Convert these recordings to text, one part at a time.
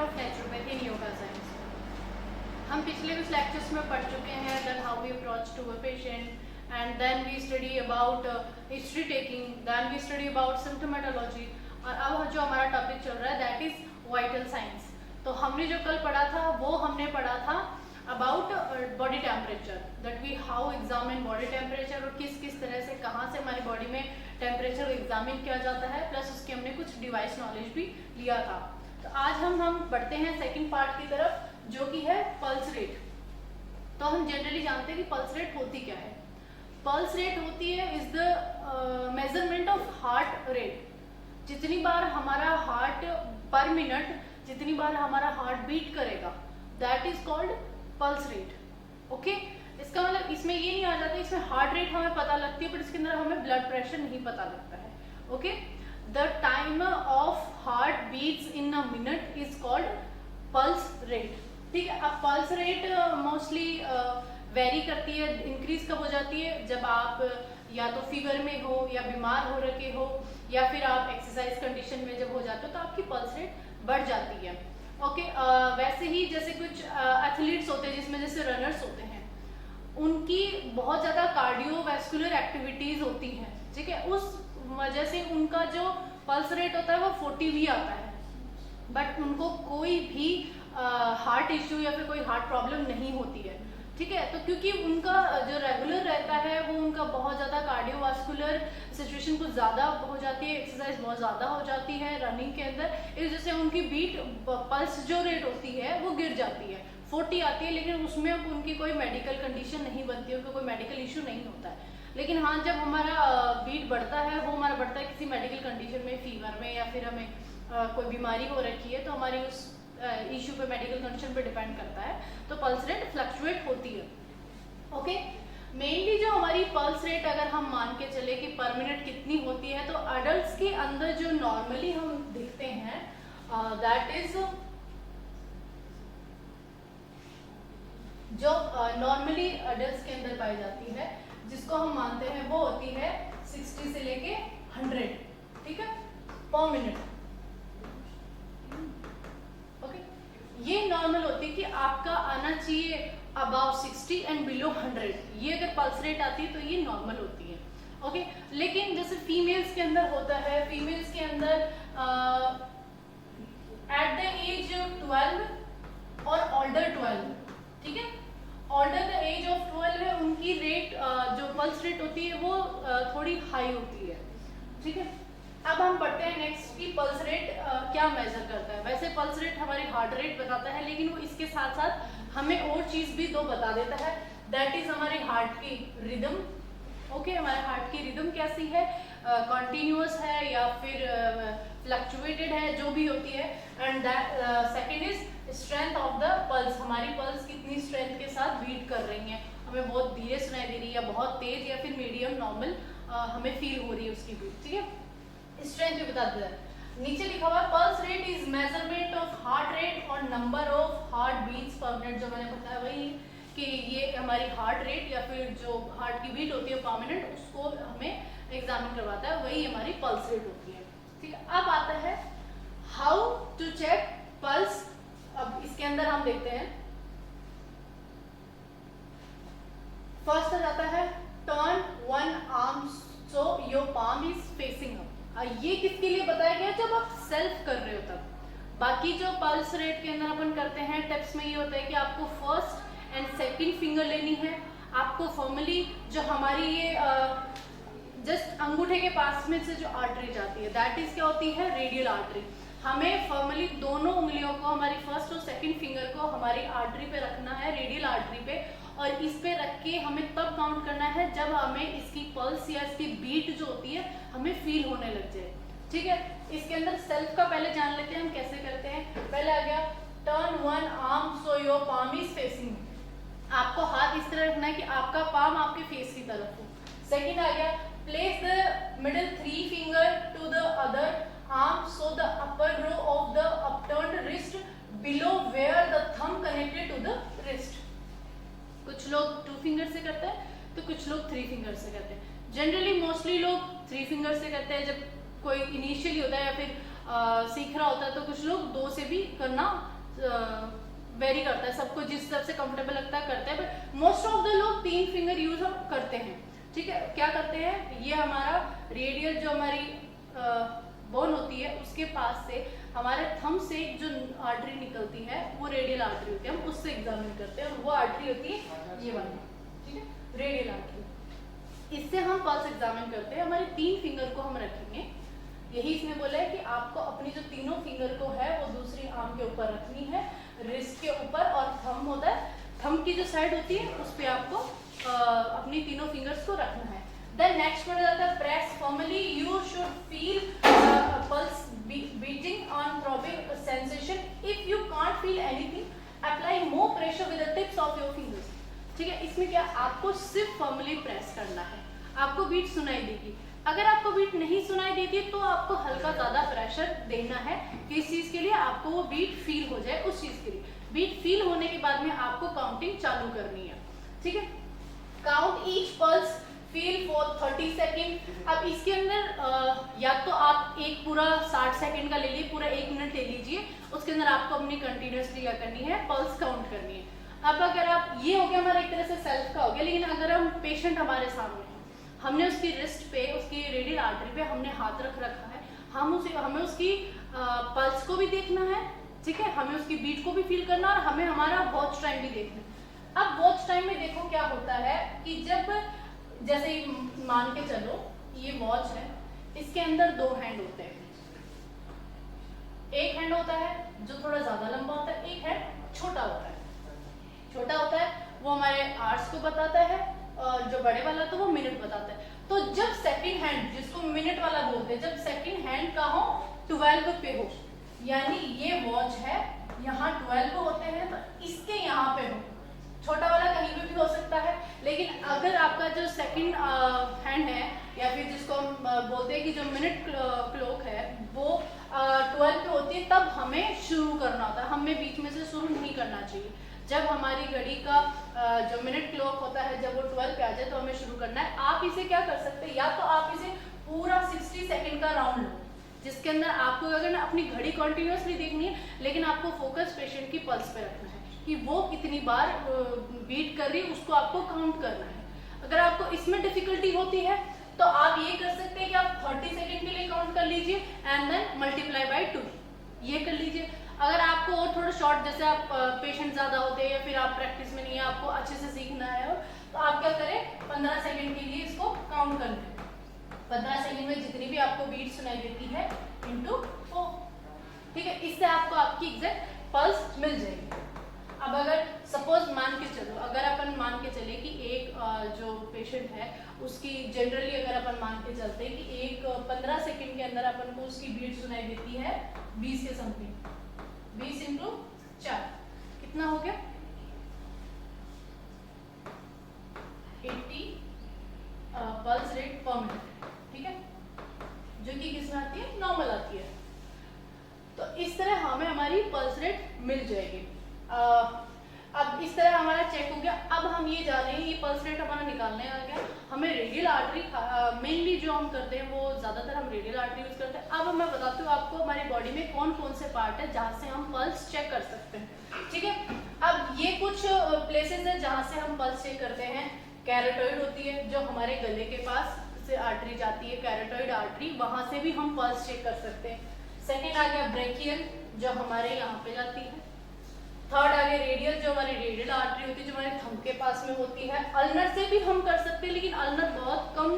Of naturopathy in yoga science. हम पिछले कुछ लेक्चर्स में पढ़ चुके हैं that how we approach to a patient and then we study about history taking, then we study about symptomatology, और अब जो हमारा टॉपिक चल रहा है दैट इज वाइटल साइंस। तो हमने जो कल पढ़ा था वो हमने पढ़ा था about body temperature, that we how examine body temperature और किस किस तरह से कहाँ से हमारी बॉडी में टेम्परेचर एग्जामिन किया जाता है, प्लस उसके हमने कुछ डिवाइस नॉलेज भी लिया था। तो आज हम बढ़ते हैं सेकंड पार्ट की तरफ जो कि है पल्स रेट। तो हम जनरली जानते हैं कि पल्स रेट होती क्या है। पल्स रेट होती है is the measurement of heart rate, जितनी बार हमारा हार्ट पर मिनट, जितनी बार हमारा हार्ट बीट करेगा, that is called pulse rate. Okay, इसका मतलब इसमें ये नहीं आ जाता, इसमें हार्ट रेट हमें पता लगती है बट इसके अंदर हमें ब्लड प्रेशर नहीं पता लगता है। Okay, the time of heart beats in a minute is called pulse rate. ठीक है, अब पल्स रेट मोस्टली वेरी करती है, इंक्रीज कब हो जाती है जब आप या तो फीवर में हो या बीमार हो रखे हो या फिर आप एक्सरसाइज कंडीशन में जब हो जाते हो तो आपकी पल्स रेट बढ़ जाती है। ओके, वैसे ही जैसे कुछ एथलीट्स होते हैं जिसमें जैसे रनर्स होते हैं, उनकी बहुत ज़्यादा कार्डियोवैस्कुलर एक्टिविटीज़ होती हैं, ठीक है, उस वजह से उनका जो पल्स रेट होता है वो 40 भी आता है, बट उनको कोई भी हार्ट इश्यू या फिर कोई हार्ट प्रॉब्लम नहीं होती है। ठीक है, तो क्योंकि उनका जो रेगुलर रहता है वो उनका बहुत ज़्यादा कार्डियोवास्कुलर सिचुएशन कुछ ज़्यादा हो जाती है, एक्सरसाइज बहुत ज़्यादा हो जाती है रनिंग के अंदर, इस वजह से उनकी बीट पल्स जो रेट होती है वो गिर जाती है, 40 आती है, लेकिन उसमें उनकी कोई मेडिकल कंडीशन नहीं बनती है, उनका कोई मेडिकल इशू नहीं होता है। लेकिन हाँ, जब हमारा बीट बढ़ता है वो हमारा बढ़ता है किसी मेडिकल कंडीशन में, फीवर में, या फिर हमें कोई बीमारी हो रखी है तो हमारी उस इशू पे, मेडिकल कंडीशन पे डिपेंड करता है, तो पल्स रेट फ्लक्चुएट होती है। ओके, मेनली जो हमारी पल्स रेट अगर हम मान के चले कि पर मिनट कितनी होती है, तो अडल्ट्स के अंदर जो नॉर्मली हम देखते हैं दैट इज जो नॉर्मली अडल्ट्स के अंदर पाई जाती है, जिसको हम मानते हैं वो होती है 60 से लेके 100, ठीक है, पर मिनट। ओके, ये नॉर्मल होती है कि आपका आना चाहिए अबाव 60 एंड बिलो 100, ये अगर पल्स रेट आती है तो ये नॉर्मल होती है। ओके, लेकिन जैसे फीमेल्स के अंदर होता है, फीमेल्स के अंदर एट द एज 12 और ऑल्डर 12, ठीक है, ऑल्डर द एज ऑफ 12 है, उनकी रेट जो पल्स रेट होती है वो थोड़ी हाई होती है। ठीक है, अब हम बढ़ते हैं नेक्स्ट की पल्स रेट क्या मेजर करता है। वैसे पल्स रेट हमारी हार्ट रेट बताता है, लेकिन वो इसके साथ साथ हमें और चीज भी दो बता देता है, दैट इज हमारी हार्ट की रिदम। ओके, हमारे हार्ट की रिदम कैसी है, कॉन्टिन्यूअस है या फिर फ्लक्चुएटेड है, जो भी होती है। And second is strength of the pulse, हमारी पल्स कितनी स्ट्रेंथ के साथ बीट कर रही है, हमें बहुत धीरे सुनाई दे रही है या बहुत तेज या फिर मीडियम नॉर्मल हमें फील हो रही है उसकी बीट। ठीक है, स्ट्रेंथ भी बता देता है। नीचे लिखा हुआ pulse rate is measurement of heart rate और number of heart beats per minute, जो मैंने बताया वही कि ये हमारी हार्ट रेट या फिर जो हार्ट की बीट होती है पर मिनट, उसको हमें एग्जामिन करवाता है, वही हमारी पल्स रेट होती है। ठीक है, अब आता है हाउ टू चेक पल्स। अब इसके अंदर हम देखते हैं, फर्स्ट आ जाता है turn one arm so your palm is facing up. ये किसके लिए बताया गया, जब आप सेल्फ कर रहे हो तब। बाकी जो पल्स रेट के अंदर अपन करते हैं टिप्स में ये होता है कि आपको फर्स्ट एंड सेकंड फिंगर लेनी है, आपको फॉर्मली जो हमारी ये जस्ट अंगूठे के पास में से जो आर्टरी जाती है दैट इज क्या होती है, रेडियल आर्टरी। हमें फॉर्मली दोनों उंगलियों को, हमारी फर्स्ट और सेकंड फिंगर को हमारी आर्टरी पे रखना है, रेडियल आर्टरी पे, और इस पे रख के हमें तब काउंट करना है जब हमें इसकी पल्स या इसकी बीट जो होती है हमें फील होने लग जाए। ठीक है, इसके अंदर सेल्फ का पहले जान लेते हैं हम कैसे करते हैं। पहले आ गया turn one arm so your palm is facing, आपको हाथ इस तरह रखना है कि आपका पाम आपके फेस की तरफ हो। सेकंड आ गया place the middle 3 finger to the other arm so the upper row of the upturned wrist below where the thumb connected to the wrist. कुछ लोग 2 फिंगर से करते हैं तो कुछ लोग 3 फिंगर से करते हैं। जनरली मोस्टली लोग 3 फिंगर से करते हैं जब कोई इनिशियली होता है या फिर सीख रहा होता है, तो कुछ लोग 2 से भी करना वेरी करता है, सबको जिस हिसाब से कंफर्टेबल लगता है करते हैं, बट मोस्ट ऑफ द लोग 3 फिंगर यूज करते हैं। ठीक है, क्या करते हैं, ये हमारा रेडियल जो हमारी बोन होती है उसके पास से हमारे थंब से जो आर्टरी निकलती है वो रेडियल आर्टरी होती है, हम उससे एग्जामिन करते हैं, और वो आर्टरी होती है ये वाली, ठीक है, रेडियल आर्टरी। इससे हम पल्स एग्जामिन करते हैं। हमारे 3 फिंगर को हम रखेंगे, यही इसमें बोला है कि आपको अपनी जो तीनों फिंगर को है वो दूसरी आर्म के ऊपर रखनी है, रिस्ट के ऊपर, और थंब होता है, थंब की जो साइड होती है उस पर आपको अपनी तीनों फिंगर्स को रखना है। देन नेक्स्ट वर्ड आता है press formally, you should feel pulse beating on throbbing sensation. If you can't feel anything, apply more pressure with the tips of your fingers. ठीक है, इसमें क्या आपको सिर्फ फॉर्मली प्रेस करना है, आपको बीट सुनाई देगी। अगर आपको बीट नहीं सुनाई देती तो आपको हल्का ज्यादा प्रेशर देना है, किस चीज के लिए, आपको वो बीट फील हो जाए उस चीज के लिए। बीट फील होने के बाद में आपको काउंटिंग चालू करनी है। ठीक है, count each pulse, feel for 30 second. अब इसके अंदर या तो आप एक पूरा 60 सेकेंड का ले लीजिए, पूरा 1 मिनट ले लीजिए, उसके अंदर आपको अपनी कंटिन्यूसली क्या करनी है, पल्स काउंट करनी है। अब अगर आप, ये हो गया हमारा एक तरह से सेल्फ का हो गया, लेकिन अगर हम पेशेंट हमारे सामने है, हमने उसकी रिस्ट पे, उसकी रेडियल आर्टरी पे हमने हाथ रख रखा है, हमें उसकी पल्स को भी देखना है, ठीक है, हमें उसकी बीट को भी फील करना है, और हमें हमारा वॉच टाइम भी देखना है। अब वॉच टाइम में देखो क्या होता है कि जब, जैसे मान के चलो ये वॉच है, इसके अंदर 2 हैंड होते हैं, एक हैंड होता है जो थोड़ा ज्यादा लंबा होता है, एक हैंड छोटा होता है। छोटा होता है वो हमारे आवर्स को बताता है, और जो बड़े वाला तो वो मिनट बताता है। तो जब सेकंड हैंड, जिसको मिनट वाला बोलते हैं, जब सेकंड हैंड का हो 12 पे हो, यानी ये वॉच है, यहाँ 12 होते हैं, तो इसके यहाँ पे हो, छोटा वाला कहीं पे भी हो सकता है। लेकिन अगर आपका जो सेकंड हैंड है, या फिर जिसको हम बोलते हैं कि जो मिनट क्लॉक है, वो 12 पे होती है, तब हमें शुरू करना होता है, हमें बीच में से शुरू नहीं करना चाहिए। जब हमारी घड़ी का जो मिनट क्लॉक होता है, जब वो 12 पे आ जाए तो हमें शुरू करना है। आप इसे क्या कर सकते हैं, या तो आप इसे पूरा 60 सेकेंड का राउंड लो, जिसके अंदर आपको अगर अपनी घड़ी कंटिन्यूसली देखनी है, लेकिन आपको फोकस पेशेंट की पल्स पे रखना है कि वो कितनी बार बीट कर रही है, उसको आपको काउंट करना है। अगर आपको इसमें डिफिकल्टी होती है तो आप ये कर सकते हैं कि आप 30 सेकेंड के लिए काउंट कर लीजिए एंड देन मल्टीप्लाई बाय 2, ये कर लीजिए। अगर आपको और थोड़ा शॉर्ट, जैसे आप पेशेंट ज्यादा होते हैं या फिर आप प्रैक्टिस में नहीं है, आपको अच्छे से सीखना है, तो आप क्या करें, 15 सेकेंड के लिए इसको काउंट कर लें। 15 सेकेंड में जितनी भी आपको बीट सुनाई देती है इंटू 4, ठीक है, इससे आपको आपकी एग्जैक्ट पल्स मिल जाएगी। अब अगर सपोज मान के चलो, अगर अपन मान के चले कि एक जो पेशेंट है उसकी जनरली, अगर अपन मान के चलते हैं कि एक 15 सेकेंड के अंदर अपन को उसकी बीट सुनाई देती है 20 के समथिंग, 20 इंटू 4 कितना हो गया, 80 पल्स रेट पर मिनट, ठीक है, जो कि किसमें आती है, नॉर्मल आती है। तो इस तरह हमें हमारी पल्स रेट मिल जाएगी। अब इस तरह हमारा चेक हो गया। अब हम ये जान रहे हैं, ये पल्स रेट हमारा निकालने आ गया, हमें रेडियल आर्टरी मेनली जो हम करते हैं वो ज्यादातर हम रेडियल आर्टरी यूज करते हैं। अब मैं बताती हूँ आपको हमारी बॉडी में कौन कौन से पार्ट है जहाँ से हम पल्स चेक कर सकते हैं, ठीक है। अब ये कुछ प्लेसेस है जहाँ से हम पल्स चेक करते हैं। कैरोटॉइड होती है जो हमारे गले के पास से आर्टरी जाती है, कैरोटॉइड आर्टरी, वहां से भी हम पल्स चेक कर सकते हैं। सेकेंड आ गया ब्रेकियल जो हमारे यहाँ पे जाती है। थर्ड आ गया रेडियल जो हमारी रेडियल आर्टरी होती है, जो हमारे थंब के पास में होती है। अल्नर से भी हम कर सकते हैं, लेकिन अल्नर बहुत कम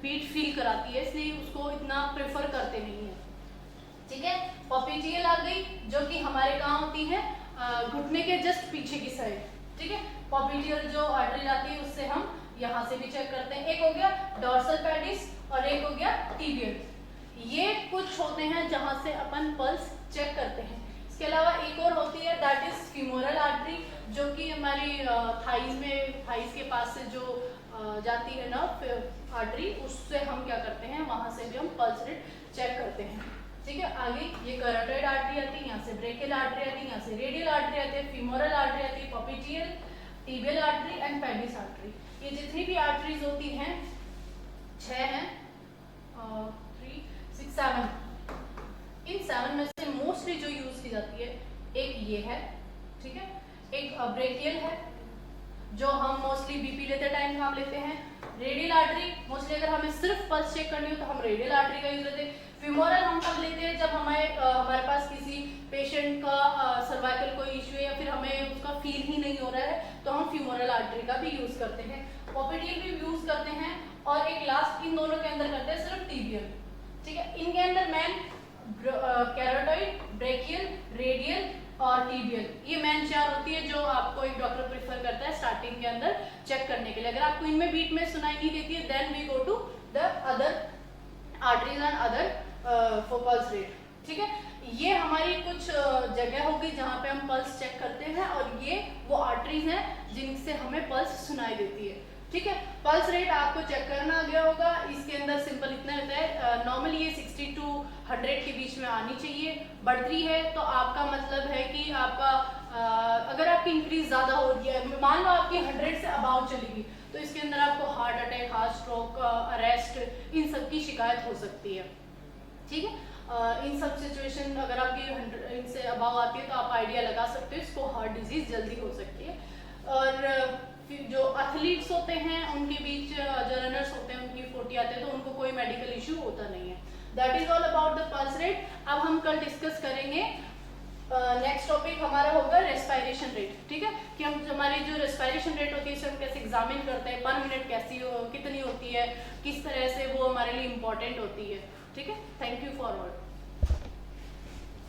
बीट फील कराती है, इसलिए उसको इतना प्रेफर करते नहीं है, ठीक है। पॉपिजियल आ गई जो कि हमारे कहाँ होती है, घुटने के जस्ट पीछे की साइड, ठीक है। पॉपिजियल जो आर्टरी जाती है उससे हम यहाँ से भी चेक करते हैं। एक हो गया डॉर्सल पेडिस और एक हो गया टिबियल। ये कुछ होते हैं जहाँ से अपन पल्स चेक करते हैं। इसके अलावा एक और होती है दैट इज फीमोरल आर्टरी, जो कि हमारी थाइज में, थाइज के पास से जो जाती है ना आर्टरी, उससे हम क्या करते हैं, वहां से भी हम पल्स रेट चेक करते हैं, ठीक है। आगे ये कैरोटिड आर्टरी आती है, यहाँ से ब्रेकियल आर्टरी आती है, यहाँ से रेडियल आर्टरी आती है, फीमोरल आर्टरी आती है, popliteal, tibial artery and pedis artery. ये जितनी भी आर्टरीज होती हैं 6 हैं, 3, 6, 7, इन 7 में से मोस्टली जो यूज की जाती है, एक ये है, ठीक है। एक ब्रेकियल है जो हम मोस्टली बीपी लेते टाइम काम लेते हैं। रेडियल आर्टरी मोस्टली अगर हमें सिर्फ पल्स चेक करनी हो तो हम रेडियल आर्टरी का यूज लेते हैं। फ्यूमोरल हम कब लेते हैं, जब हमारे पास किसी पेशेंट का सर्वाइकल कोई इश्यू है या फिर हमें उसका फील ही नहीं हो रहा है तो हम फ्यूमोरल आर्टरी का भी यूज करते हैं। पॉपिडियल भी यूज करते हैं और एक लास्ट इन दोनों के अंदर करते हैं सिर्फ टिबियल, ठीक है। इनके अंदर मैन कैरोटॉइड, ब्रेकियल, रेडियल और टिबियल, ये मेन चार होती है जो आपको एक डॉक्टर प्रेफर करता है स्टार्टिंग के अंदर चेक करने के लिए। अगर आपको इनमें बीट में सुनाई नहीं देती है then we go to the other arteries and other for pulse rate, ठीक है। ये हमारी कुछ जगह होगी जहाँ पे हम पल्स चेक करते हैं और ये वो आर्टरीज हैं जिनसे हमें पल्स सुनाई देती है, ठीक है। पल्स रेट आपको चेक करना आ गया होगा। इसके अंदर सिंपल इतना रहता है, नॉर्मली ये 60 to 100 के बीच में आनी चाहिए। बढ़ रही है तो आपका मतलब है कि आपका अगर आपकी इंक्रीज ज्यादा हो रही है, मान लो आपकी 100 से अबाउट चलेगी तो इसके अंदर आपको heart attack, heart stroke, arrest, इन सब की शिकायत हो सकती है, ठीक है। इन सब सिचुएशन अगर आपकी 100 इनसे अबाव आती है तो आप आइडिया लगा सकते हो इसको हार्ट डिजीज जल्दी हो सकती है। और जो एथलीट्स होते हैं उनके बीच जो रनर्स होते हैं उनकी 40 आते हैं तो उनको कोई मेडिकल इश्यू होता नहीं है। That is all about the pulse rate. अब हम कल डिस्कस करेंगे, नेक्स्ट टॉपिक हमारा होगा रेस्पिरेशन रेट, ठीक है, कि हम हमारी जो रेस्पिरेशन रेट होती है इसे हम कैसे एग्जामिन करते हैं, पर मिनट कितनी होती है, किस तरह से वो हमारे लिए इम्पोर्टेंट होती है, ठीक है। Thank you for all.